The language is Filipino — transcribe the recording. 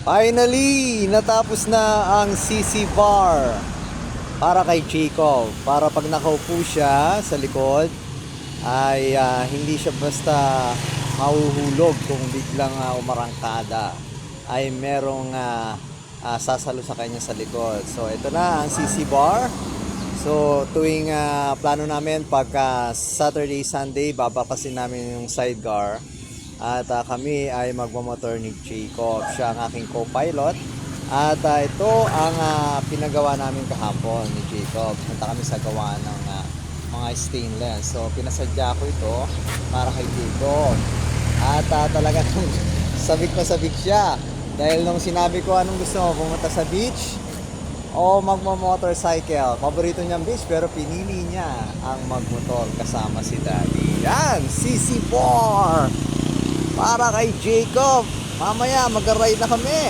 Finally, natapos na ang CC bar para kay Jacob. Para pag nakaupo siya sa likod, ay hindi siya basta mahuhulog kung biglang umarangkada. Ay merong sasalo sa kanya sa likod. So, ito na ang CC bar. So, tuwing plano namin pagka Saturday, Sunday, babakasin namin yung sidecar. At kami ay magmamotor ni Jacob. Siya ang aking co-pilot. At ito ang pinagawa namin kahapon ni Jacob. Punta kami sa gawaan ng mga stainless. So, pinasadya ko ito para kay Jacob. At talagang sabik na sabik siya. Dahil nung sinabi ko anong gusto mo, pumunta sa beach o magmo-motorcycle. Paborito niyang beach pero pinili niya ang magmotor kasama si Daddy. Yan, CC4 para kay Jacob. Mamaya mag-ride na kami.